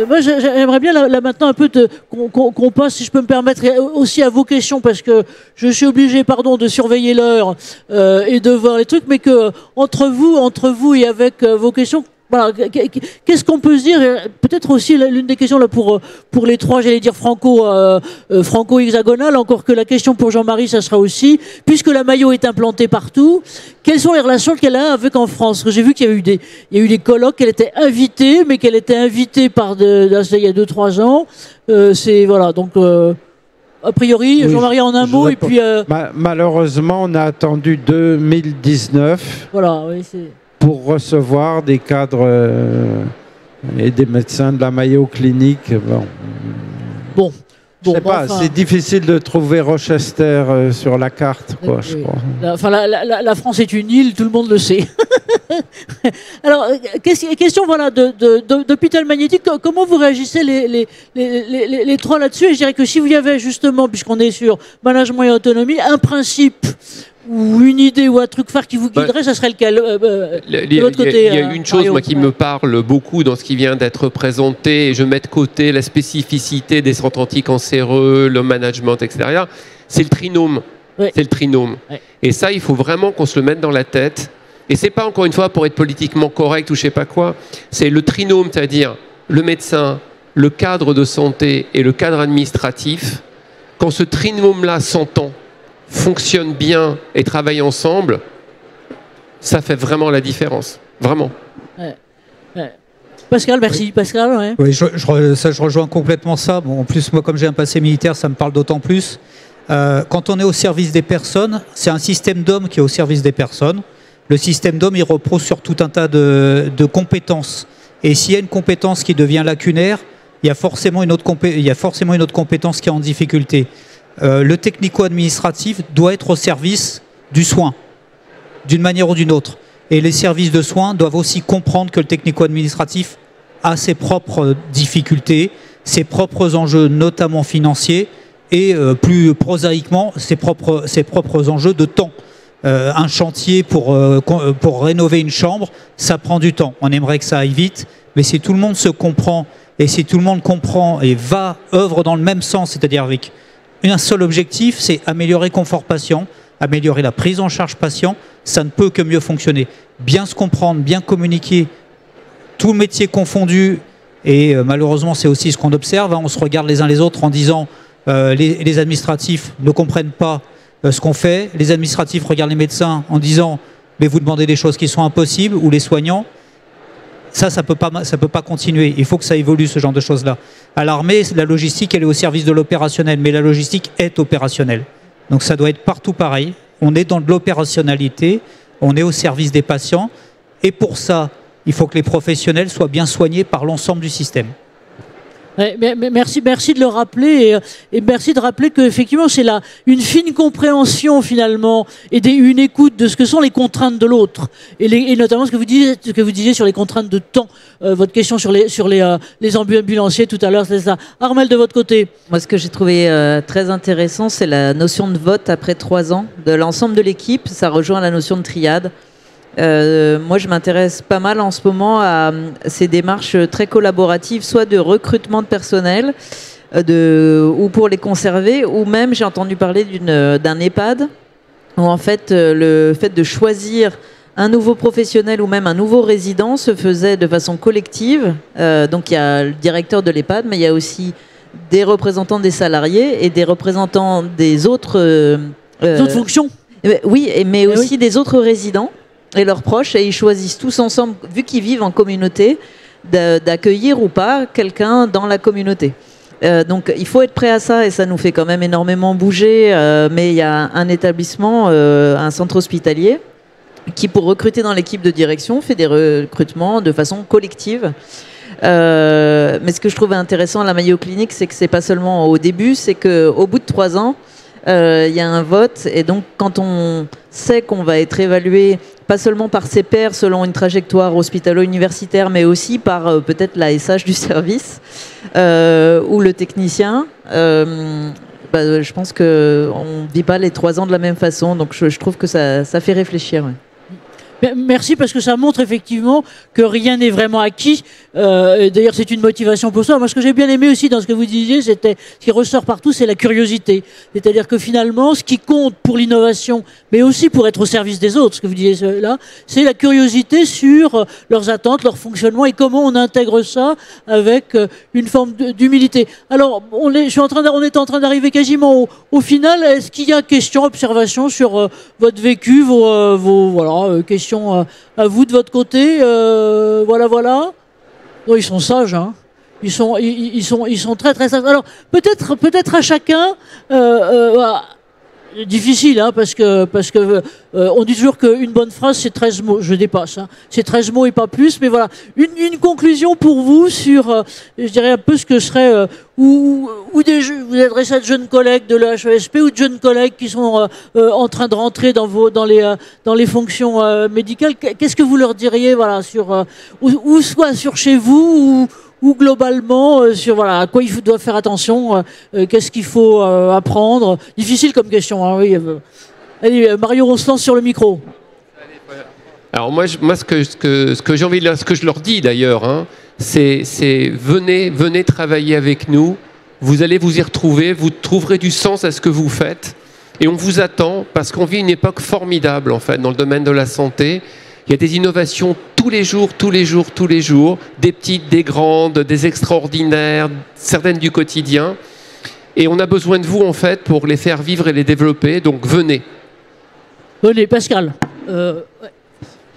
moi, j'aimerais bien là maintenant un peu qu'on passe, si je peux me permettre, aussi à vos questions, parce que je suis obligé, pardon, de surveiller l'heure et de voir les trucs, mais que entre vous et avec vos questions. Voilà, qu'est-ce qu'on peut se dire? Peut-être aussi l'une des questions là pour les trois, j'allais dire franco-hexagonal, encore que la question pour Jean-Marie, ça sera aussi, puisque la Maillot est implantée partout, quelles sont les relations qu'elle a avec en France? J'ai vu qu'il y a eu des colloques, qu'elle était invitée, mais qu'elle était invitée il y a 2-3 ans. C'est voilà, donc a priori, oui, Jean-Marie en un mot, et puis malheureusement, on a attendu 2019. Voilà, oui, c'est pour recevoir des cadres et des médecins de la Mayo Clinique. Bon. Je sais pas, c'est difficile de trouver Rochester sur la carte, quoi, oui. Je crois. La France est une île, tout le monde le sait. Alors, question voilà, d'hôpital magnétique, comment vous réagissez les trois là-dessus? Et je dirais que si vous y avez justement, puisqu'on est sur management et autonomie, un principe ou une idée ou un truc phare qui vous guiderait, ça serait lequel de votre côté? Il y a une chose moi, qui me parle beaucoup dans ce qui vient d'être présenté, et je mets de côté la spécificité des centres anticancéreux, le management, etc. C'est le trinôme. Oui. C'est le trinôme. Oui. Et ça, il faut vraiment qu'on se le mette dans la tête. Et c'est pas, encore une fois, pour être politiquement correct ou je sais pas quoi, c'est le trinôme, c'est-à-dire le médecin, le cadre de santé et le cadre administratif. Quand ce trinôme-là s'entend, fonctionne bien et travaille ensemble, ça fait vraiment la différence. Vraiment. Ouais. Pascal, merci. Pascal, ouais. Oui, je rejoins complètement ça. Bon, en plus, moi, comme j'ai un passé militaire, ça me parle d'autant plus. Quand on est au service des personnes, c'est un système d'hommes qui est au service des personnes. Le système d'hommes, il repose sur tout un tas de compétences. Et s'il y a une compétence qui devient lacunaire, il y a forcément une autre compétence qui est en difficulté. Le technico-administratif doit être au service du soin, d'une manière ou d'une autre. Et les services de soins doivent aussi comprendre que le technico-administratif a ses propres difficultés, ses propres enjeux, notamment financiers, et plus prosaïquement, ses propres enjeux de temps. Un chantier pour rénover une chambre, ça prend du temps. On aimerait que ça aille vite, mais si tout le monde se comprend, et si tout le monde comprend et œuvre dans le même sens, c'est-à-dire avec un seul objectif, c'est améliorer confort patient, améliorer la prise en charge patient, ça ne peut que mieux fonctionner. Bien se comprendre, bien communiquer, tout métier confondu, et malheureusement c'est aussi ce qu'on observe, on se regarde les uns les autres en disant les administratifs ne comprennent pas ce qu'on fait, les administratifs regardent les médecins en disant mais vous demandez des choses qui sont impossibles, ou les soignants. Ça peut pas continuer. Il faut que ça évolue, ce genre de choses-là. À l'armée, la logistique, elle est au service de l'opérationnel, mais la logistique est opérationnelle. Donc ça doit être partout pareil. On est dans de l'opérationnalité, on est au service des patients, et pour ça, il faut que les professionnels soient bien soignés par l'ensemble du système. Merci de le rappeler et merci de rappeler qu'effectivement c'est une fine compréhension finalement et une écoute de ce que sont les contraintes de l'autre et notamment ce que vous disiez sur les contraintes de temps. Votre question sur les ambulanciers tout à l'heure, c'est ça. Armelle, de votre côté. Moi, ce que j'ai trouvé très intéressant, c'est la notion de vote après 3 ans de l'ensemble de l'équipe. Ça rejoint la notion de triade. Moi, je m'intéresse pas mal en ce moment à ces démarches très collaboratives, soit de recrutement de personnel, ou pour les conserver, ou même j'ai entendu parler d'un EHPAD, où en fait le fait de choisir un nouveau professionnel ou même un nouveau résident se faisait de façon collective. Donc il y a le directeur de l'EHPAD, mais il y a aussi des représentants des salariés et des représentants des autres fonctions. Oui, mais aussi des autres résidents et leurs proches, et ils choisissent tous ensemble, vu qu'ils vivent en communauté, d'accueillir ou pas quelqu'un dans la communauté. Donc il faut être prêt à ça, et ça nous fait quand même énormément bouger, mais il y a un établissement, un centre hospitalier, qui pour recruter dans l'équipe de direction fait des recrutements de façon collective. Mais ce que je trouvais intéressant à la Mayo Clinique, c'est que c'est pas seulement au début, c'est qu'au bout de 3 ans, il y a un vote, et donc quand on sait qu'on va être évalué pas seulement par ses pairs selon une trajectoire hospitalo-universitaire, mais aussi par peut-être la SH du service ou le technicien, je pense qu'on ne vit pas les 3 ans de la même façon, donc je trouve que ça fait réfléchir. Ouais. Merci, parce que ça montre effectivement que rien n'est vraiment acquis. D'ailleurs, c'est une motivation pour ça. Moi, ce que j'ai bien aimé aussi dans ce que vous disiez, c'était ce qui ressort partout, c'est la curiosité. C'est-à-dire que finalement, ce qui compte pour l'innovation, mais aussi pour être au service des autres, ce que vous disiez là, c'est la curiosité sur leurs attentes, leur fonctionnement et comment on intègre ça avec une forme d'humilité. Alors, on est en train d'arriver quasiment au final. Est-ce qu'il y a questions, observations sur votre vécu, vos questions à vous de votre côté, voilà. Non, ils sont sages, hein. Ils sont très très sages. Alors peut-être à chacun. Difficile, hein, parce que on dit toujours qu'une bonne phrase c'est 13 mots. Je dépasse, hein. C'est 13 mots et pas plus. Mais voilà, une conclusion pour vous sur, je dirais un peu ce que serait vous adressez à de jeunes collègues de l'HESP ou de jeunes collègues qui sont en train de rentrer dans les fonctions médicales. Qu'est-ce que vous leur diriez, voilà, sur ou soit sur chez vous ou globalement sur voilà à quoi il doit faire attention, qu'est-ce qu'il faut apprendre. Difficile comme question, hein, oui. Allez, Mario, on se lance sur le micro. Alors moi ce que j'ai envie de ce que je leur dis d'ailleurs, hein, c'est venez travailler avec nous. Vous allez vous y retrouver, vous trouverez du sens à ce que vous faites, et on vous attend parce qu'on vit une époque formidable en fait dans le domaine de la santé. Il y a des innovations tous les jours, des petites, des grandes, des extraordinaires, certaines du quotidien. Et on a besoin de vous, en fait, pour les faire vivre et les développer. Donc, venez. Venez, Pascal.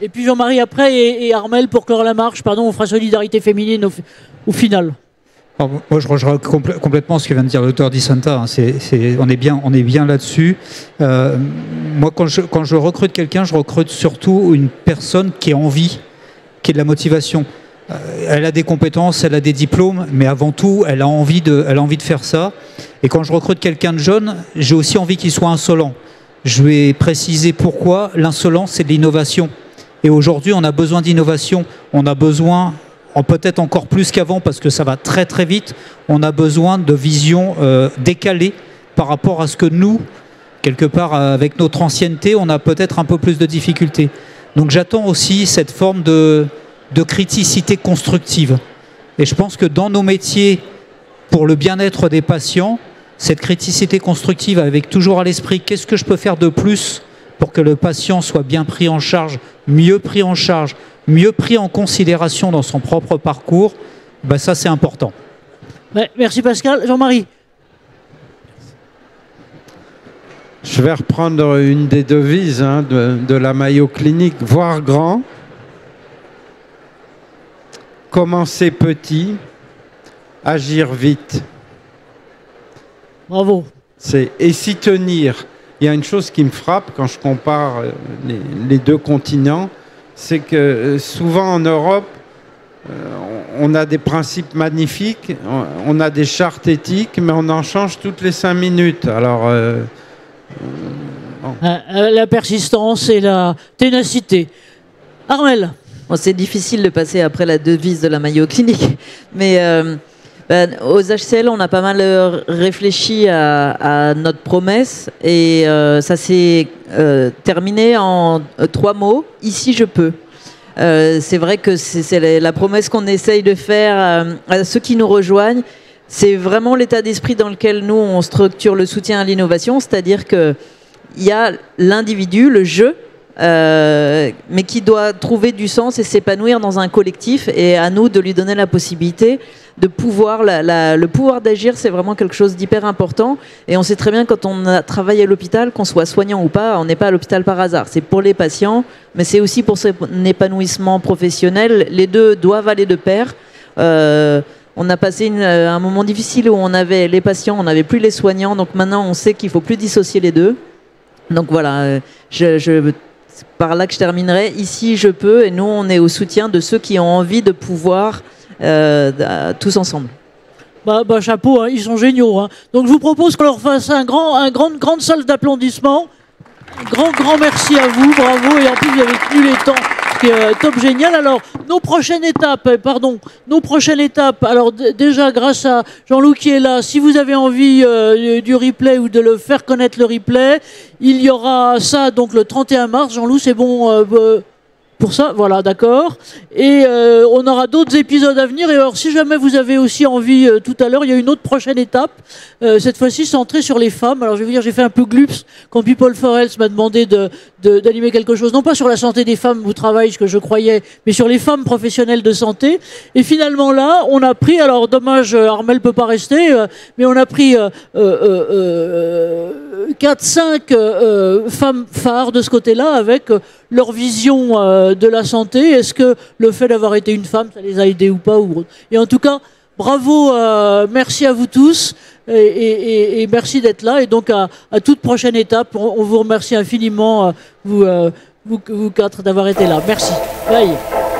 Et puis Jean-Marie après, et Armel pour clore la marche. Pardon, on fera solidarité féminine au final. Alors, moi, je rejoins complètement ce que vient de dire l'auteur d'Isanta. Hein. On est bien là-dessus. Moi, quand je recrute quelqu'un, je recrute surtout une personne qui a envie, qui a de la motivation. Elle a des compétences, elle a des diplômes, mais avant tout, elle a envie de faire ça. Et quand je recrute quelqu'un de jeune, j'ai aussi envie qu'il soit insolent. Je vais préciser pourquoi. L'insolence, c'est de l'innovation. Et aujourd'hui, on a besoin d'innovation. On a besoin, peut-être encore plus qu'avant, parce que ça va très très vite, on a besoin de vision décalée par rapport à ce que nous, quelque part avec notre ancienneté, on a peut-être un peu plus de difficultés. Donc j'attends aussi cette forme de criticité constructive. Et je pense que dans nos métiers, pour le bien-être des patients, cette criticité constructive avec toujours à l'esprit qu'est-ce que je peux faire de plus pour que le patient soit bien pris en charge, mieux pris en considération dans son propre parcours, ben ça c'est important. Ouais, merci Pascal. Jean-Marie. Je vais reprendre une des devises de la Mayo Clinique, voir grand, commencer petit, agir vite. Bravo. Et s'y tenir. Il y a une chose qui me frappe quand je compare les deux continents, c'est que souvent en Europe, on a des principes magnifiques, on a des chartes éthiques, mais on en change toutes les 5 minutes. Alors, bon. La persistance et la ténacité. Armel. Bon, c'est difficile de passer après la devise de la Mayo Clinique, mais aux HCL, on a pas mal réfléchi à notre promesse et ça s'est terminé en 3 mots. Ici, je peux. C'est vrai que c'est la promesse qu'on essaye de faire à ceux qui nous rejoignent. C'est vraiment l'état d'esprit dans lequel nous, on structure le soutien à l'innovation, c'est-à-dire qu'il y a l'individu, le je, mais qui doit trouver du sens et s'épanouir dans un collectif, et à nous de lui donner la possibilité de pouvoir, le pouvoir d'agir, c'est vraiment quelque chose d'hyper important. Et on sait très bien quand on travaille à l'hôpital, qu'on soit soignant ou pas, on n'est pas à l'hôpital par hasard. C'est pour les patients, mais c'est aussi pour son épanouissement professionnel. Les deux doivent aller de pair. On a passé un moment difficile où on avait les patients, on n'avait plus les soignants. Donc maintenant, on sait qu'il ne faut plus dissocier les deux. Donc voilà, c'est par là que je terminerai. Ici, je peux, et nous, on est au soutien de ceux qui ont envie de pouvoir tous ensemble. Chapeau, hein, ils sont géniaux. Hein. Donc je vous propose qu'on leur fasse une grande salle d'applaudissements. Grand merci à vous, bravo. Et en plus, vous avez tenu les temps, ce qui est top génial. Alors, nos prochaines étapes, alors déjà, grâce à Jean-Loup qui est là, si vous avez envie du replay ou de le faire connaître le replay, il y aura ça donc le 31 mars. Jean-Loup, c'est bon pour ça, voilà, d'accord. Et on aura d'autres épisodes à venir. Et alors, si jamais vous avez aussi envie, tout à l'heure, il y a une autre prochaine étape, cette fois-ci centrée sur les femmes. Alors, je vais vous dire, j'ai fait un peu glups quand People for Health m'a demandé d'animer quelque chose, non pas sur la santé des femmes au travail, ce que je croyais, mais sur les femmes professionnelles de santé. Et finalement, là, on a pris, alors dommage, Armel peut pas rester, mais on a pris 4-5 femmes phares de ce côté-là, avec leur vision de la santé. Est-ce que le fait d'avoir été une femme, ça les a aidés ou pas, ou autre. Et en tout cas, bravo, merci à vous tous, et merci d'être là. Et donc, à toute prochaine étape, on vous remercie infiniment, vous quatre, d'avoir été là. Merci. Bye.